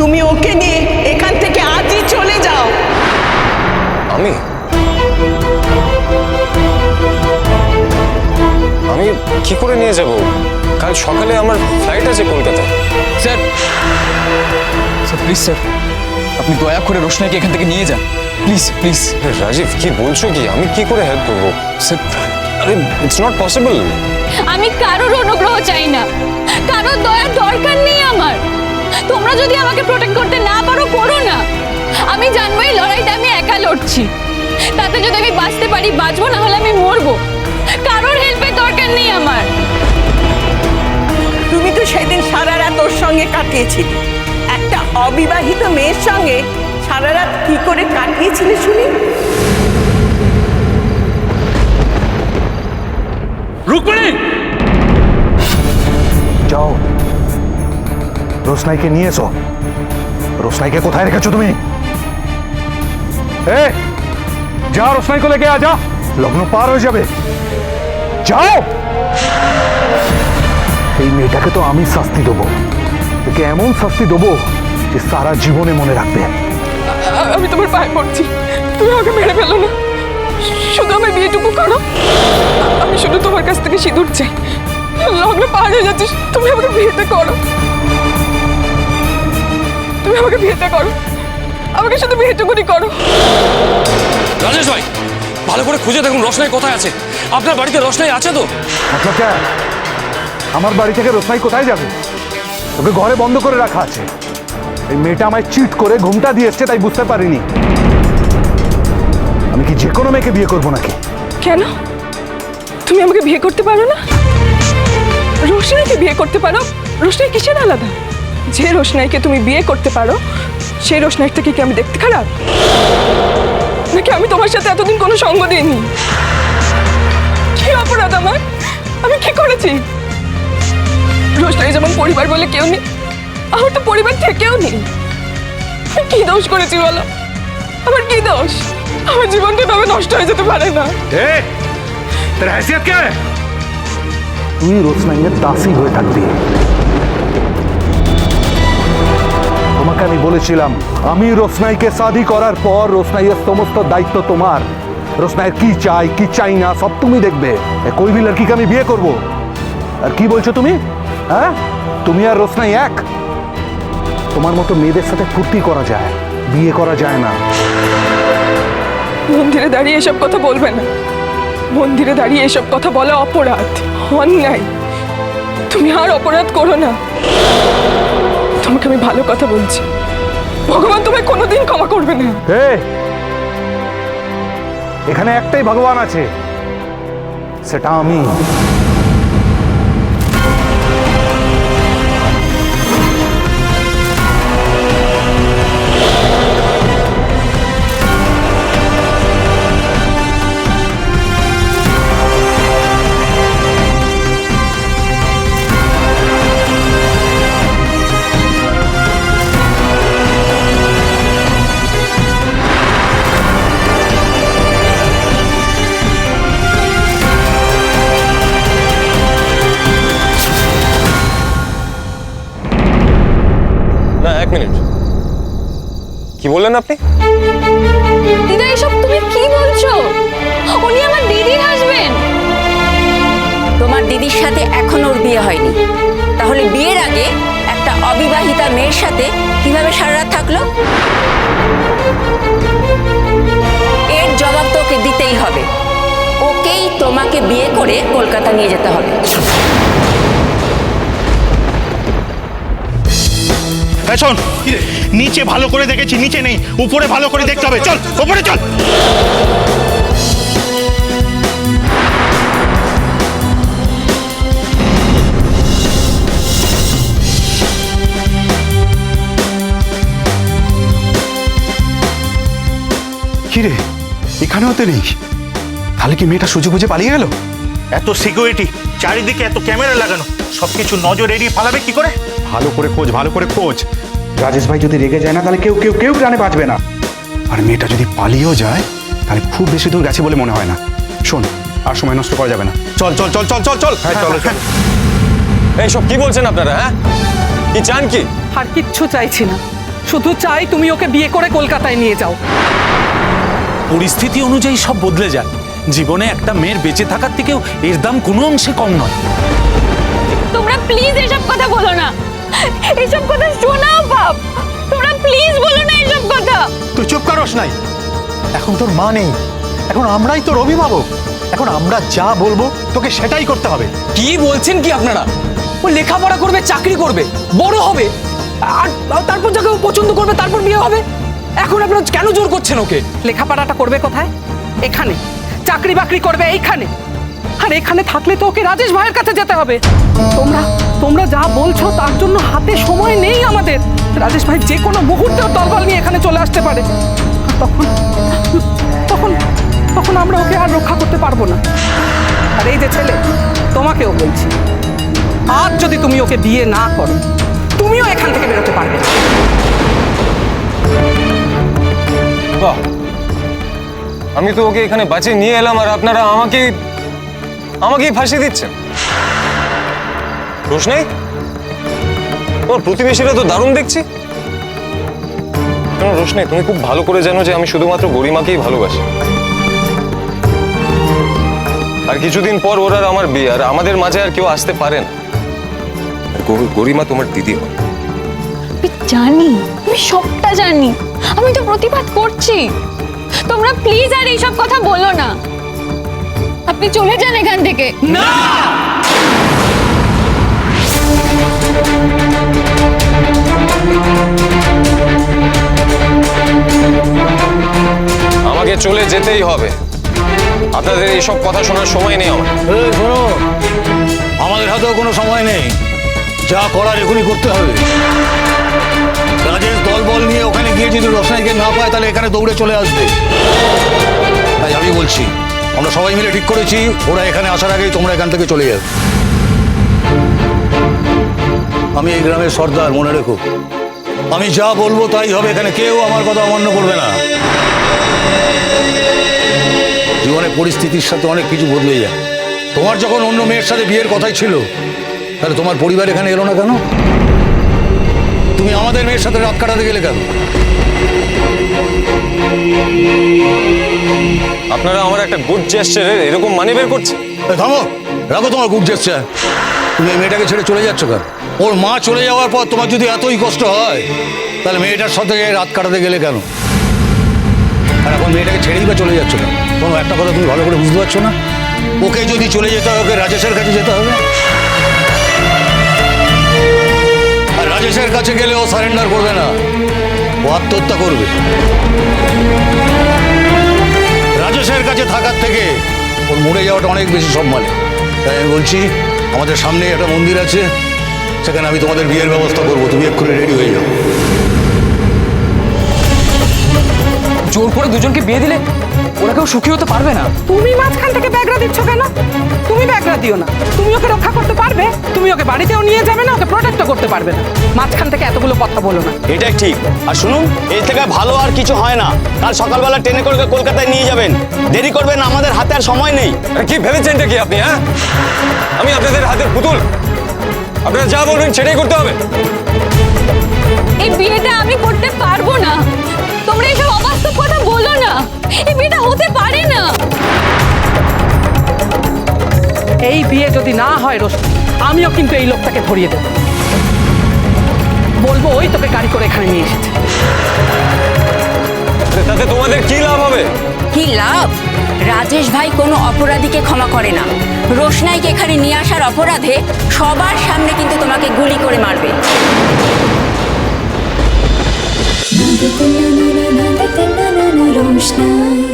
তুমি ওকে নিয়ে এখান থেকে আজই চলে যাও। আমি আমি কি করে নিয়ে যাব? কাল সকালে আমার ফ্লাইট আছে কলকাতায়। স্যার স্যার প্লিজ স্যার, আপনি দয়া করে রোশনাইকে এখান থেকে নিয়ে যান, প্লিজ প্লিজ। রাজীব, কি বলছো কি? আমি কি করে হেল্প করবো? স্যার আরে ইটস নট পসিবল। আমি কারোর অনুগ্রহ চাই না, কারোর দয়ার দরকার নেই আমার। তোমরা যদি আমাকে প্রোটেক্ট করতে না পারো, করো না। আমি জানবো এই লড়াইটা আমি একা লড়ছি, তাতে যদি আমি বাঁচতে পারি বাঁচবো, না হলে আমি মরবো। কারোর হেল্পের দরকার নেই আমার। তুমি তো সেদিন সারা রাত ওর সঙ্গে কাটিয়েছিলে। একটা অবিবাহিত মেয়ের সঙ্গে সারা রাত কি করে কাটিয়েছিলে শুনি? রুকমিনি, যাও রোশনাইকে নিয়ে এসো। রোশনাইকে কোথায় রেখেছো তুমি? এ যা, রোশনাইকে লেকে আ, যা, লগ্ন পার হয়ে যাবে। যাও। এই মেয়েটাকে তো আমি শাস্তি দেবো, একে এমন শাস্তি দেবো যে সারা জীবনে মনে রাখবে। আমি তোমার পায়ে পড়ছি, তুমি আমাকে মেরে ফেলো না, শুধু আমার বিয়েটুকু করো। আমি শুধু তোমার কাছ থেকে সিঁদুর চাই। লগ্ন পার হয়ে যাচ্ছে, তুমি আমাকে বিয়েটা করো। তুমি আমাকে বিয়েটা করো, আমাকে শুধু বিয়েটুকুনি করো। রাজেশ ভাই, ভালো করে খুঁজে দেখুন রোশনাই কোথায় আছে। আপনার বাড়িতে রোশনাই আছে তো? মতলব ক্যা? আমার বাড়ি থেকে রোশনাই কোথায় যাবে? ওকে ঘরে বন্ধ করে রাখা আছে। এই মেয়েটা আমায় চিট করে ঘুমটা দিয়ে এসছে, তাই বুঝতে পারিনি। আমি কি যে কোনো মেয়েকে বিয়ে করবো নাকি? কেন তুমি আমাকে বিয়ে করতে পারো না? রোশনাইকে বিয়ে করতে পারো? রোশনাই কিসের আলাদা? যে রোশনাইকে তুমি বিয়ে করতে পারো, সেই রোশনাইটাকে কি আমি দেখতে খারাপ? নাকি আমি তোমার সাথে এতদিন কোনো সঙ্গ দিইনি? কি অপরাধ আমার? আমি কি করেছি? রোশনাই যেমন পরিবার বলে কেউ নেই, আমার তো পরিবার থেকেও নেই। আমি কি দোষ করেছি বলো? আমার কি দোষ? আমার জীবনটা এভাবে নষ্ট হয়ে যেতে পারে না। तेरा हैसियत क्या है? তুই রোশনাইয়ের দাসী হয়ে থাকবি। তোমাকে আমি বলেছিলাম, আমি রোশনাইকে শাদি করার পর রোশনাইয়ের সমস্ত দায়িত্ব তোমার। রোশনাইয়ের কি চাই কি চাই না সব তুমি দেখবে। कोई भी लड़की के আমি বিয়ে করব। আর কি বলছো তুমি? হ্যাঁ, তুমি আর রোশনাই এক? তোমার মতো মেয়েদের সাথে ফুর্তি করা যায়, বিয়ে করা যায় না। মন্দিরে দাঁড়িয়ে এসব কথা বলবে না। মন্দিরে দাঁড়িয়ে এসব কথা বলা অপরাধ, অন্যায়। তুমি আর অপরাধ করো না। তোমাকে আমি ভালো কথা বলছি, ভগবান তোমায় কোনোদিন ক্ষমা করবে না। এখানে একটাই ভগবান আছে, সেটা আমি। না, এক মিনিট, কি বললেন আপনি? দিদা, এসব তুমি কি বলছো? উনি আমার দিদির হাজবেন্ড। তোমার দিদির সাথে এখন ওর বিয়ে হয়নি, তাহলে বিয়ের আগে একটা অবিবাহিতা মেয়ের সাথে কিভাবে সারা রাত থাকলো? এর জবাব তোকে দিতেই হবে। ওকেই তোমাকে বিয়ে করে কলকাতা নিয়ে যেতে হবে। শোন, নিচে ভালো করে দেখেছি, নিচে নেই, উপরে ভালো করে দেখতে হবে। চল উপরে চল। কিরে, এখানেও তো নেই? তাহলে কি মেয়েটা সুযোগ বুঝে পালিয়ে গেল? এত সিকিউরিটি, চারিদিকে এত ক্যামেরা লাগানো, সবকিছু নজর এড়িয়ে পালাবে কি করে? ভালো করে খোঁজ, ভালো করে খোঁজ। রাজেশ ভাই যদি রেগে যায় না, তাহলে কেউ কেউ কেউ প্রাণে বাঁচবে না। আর মেয়েটা যদি পালিয়েও যায়, তাহলে খুব বেশি দূর গেছে বলে মনে হয় না। শোন, আর সময় নষ্ট করা যাবে না। চল চল চল চল চল চল। হ্যাঁ চলো চল। এইসব কি বলছেন আপনারা? হ্যাঁ, কি চান কি? আর কিচ্ছু চাইছি না। শুধু চাই তুমি ওকে বিয়ে করে কলকাতায় নিয়ে যাও। পরিস্থিতি অনুযায়ী সব বদলে যায়। জীবনে একটা মেয়ের বেঁচে থাকার থেকেও এর দাম কোনো অংশে কম নয়। তোমরা প্লিজ এসব কথা বলো না, এসব কথা শোনাও বাপ। তোমরা প্লিজ বলো না এসব কথা। তুই চুপ কর রোশনাই। এখন তোর মা নেই, এখন আমরাই তোর অভিভাবক। এখন আমরা যা বলবো তোকে সেটাই করতে হবে। কি বলছেন কি আপনারা? ও লেখাপড়া করবে, চাকরি করবে, বড় হবে, আর তারপর যাকে ও পছন্দ করবে তারপর বিয়ে হবে। এখন আপনারা কেন জোর করছেন ওকে? লেখাপড়াটা করবে কোথায়? এখানে। চাকরি বাকরি করবে এইখানে। আর এখানে থাকলে তো ওকে রাজেশ ভাইয়ের কাছে যেতে হবে। তোমরা যা বলছো তার জন্য হাতে সময় নেই আমাদের। রাজেশ ভাই যে কোনো মুহূর্তে ওর দলবল নিয়ে এখানে চলে আসতে পারে। আর তখন তখন আমরা ওকে আর রক্ষা করতে পারবো না। আর এই যে ছেলে, তোমাকেও বলছি, আজ যদি তুমি ওকে বিয়ে না করো, তুমিও এখান থেকে বেরোতে পারবে না। বাহ, আমি তো ওকে এখানে বাঁচিয়ে নিয়ে এলাম আর আপনারা আমাকেই ফাঁসি দিচ্ছেন। রোশনাই, তোমার প্রতিবেশীরা তো দারুণ দেখছি। কেন রোশনাই, তুমি খুব ভালো করে জানো যে আমি শুধুমাত্র গরিমাকেই ভালোবাসি। আর কিছুদিন পর ওর আর আমার বিয়ে, আর আমাদের মাঝে আর কেউ আসতে পারে না। গরিমা তোমার দিদি হয়। আমি জানি, আমি সবটা জানি, আমি তো প্রতিবাদ করছি। তোমরা প্লিজ আর এইসব কথা বলো না। আপনি চলে যান এখান থেকে। না, আমাকে চলে যেতেই হবে। আপনাদের এইসব কথা শোনার সময় নেই আমার। শোনো, আমাদের হাতেও কোনো সময় নেই। যা করার এখনই করতে হবে। রাজেশ দলবল নিয়ে ওখানে গিয়ে যদি রোশনাইকে না পায় তাহলে এখানে দৌড়ে চলে আসবে। তাই আমি বলছি, আমরা সবাই মিলে ঠিক করেছি ওরা এখানে আসার আগেই তোমরা এখান থেকে চলে যাবে। আমি এই গ্রামের সর্দার, মনে রেখো। আমি যা বলবো তাই হবে, এখানে কেউ আমার কথা অমান্য করবে না। জীবনে পরিস্থিতির সাথে অনেক কিছু বদলে যায়। তোমার যখন অন্য মেয়ের সাথে বিয়ের কথাই ছিল, তাহলে তোমার পরিবার এখানে এলো না কেন? তুমি আমাদের মেয়ের সাথে রাত কাটাতে গেলে কেন? আপনারা আমার একটা গুড জেস্টারের এরকম মানে বের করছে। থামো, রাখো তোমার গুড জেস্টার। তুমি এই মেয়েটাকে ছেড়ে চলে যাচ্ছ কেন? ওর মা চলে যাওয়ার পর তোমার যদি এতই কষ্ট হয়, তাহলে মেয়েটার সাথে রাত কাটাতে গেলে কেন? আর এখন মেয়েটাকে ছেড়েই বা চলে যাচ্ছ কেন? কোনো একটা কথা তুমি ভালো করে বুঝতে পারছো না? ওকে যদি চলে যেতে হয়, ওকে রাজেশের কাছে যেতে হবে। আর রাজেশের কাছে গেলে ও সারেন্ডার করবে না, ও আত্মহত্যা করবে। রাজেশের কাছে থাকার থেকে ওর মরে যাওয়াটা অনেক বেশি সম্মানে। তাই আমি বলছি, আমাদের সামনে একটা মন্দির আছে, সেখানে আমি তোমাদের বিয়ের ব্যবস্থা করবো। তুমি এক্ষুনি রেডি হয়ে যাও। জোর করে দুজনকে বিয়ে দিলে ওরা কেউ সুখী হতে পারবে না। তুমি মাঝখান থেকে ব্যাগরা দিচ্ছ কেন? তুমি ব্যাগরা দিও না। তুমি ওকে রক্ষা করতে পারবে, তুমি ওকে বাড়িতেও নিয়ে যাবে না, ওকে প্রোটেক্টও করতে পারবে না। মাঝখান থেকে এতগুলো কথা বলো না। এটাই ঠিক। আর শুনুন, এই থেকে ভালো আর কিছু হয় না। কাল সকালবেলা ট্রেনে করে কলকাতায় নিয়ে যাবেন। দেরি করবেন, আমাদের হাতে আর সময় নেই। কি ভেবেছেন কি আপনি? হ্যাঁ, আমি আপনাদের হাতের পুতুল? আপনারা যা বলবেন সেটাই করতে হবে। এই বিয়েটা আমি করতে পারবো না। তোমরা এইসব অবাস্তব কথা বলো না। এই বিয়েটা হতে পারে না। এই বিয়ে যদি না হয় রোশনি, আমিও কিন্তু এই লোকটাকে ধরিয়ে দেব। বলবো ওই তোকে গাড়ি করে এখানে নিয়ে এসেছে। তাতে তোমাদের কি লাভ হবে? কি লাভ? রাজেশ ভাই কোনো অপরাধীকে ক্ষমা করে না। রোশনাইকে এখানে নিয়ে আসার অপরাধে সবার সামনে কিন্তু তোমাকে গুলি করে মারবে। रोशनाई।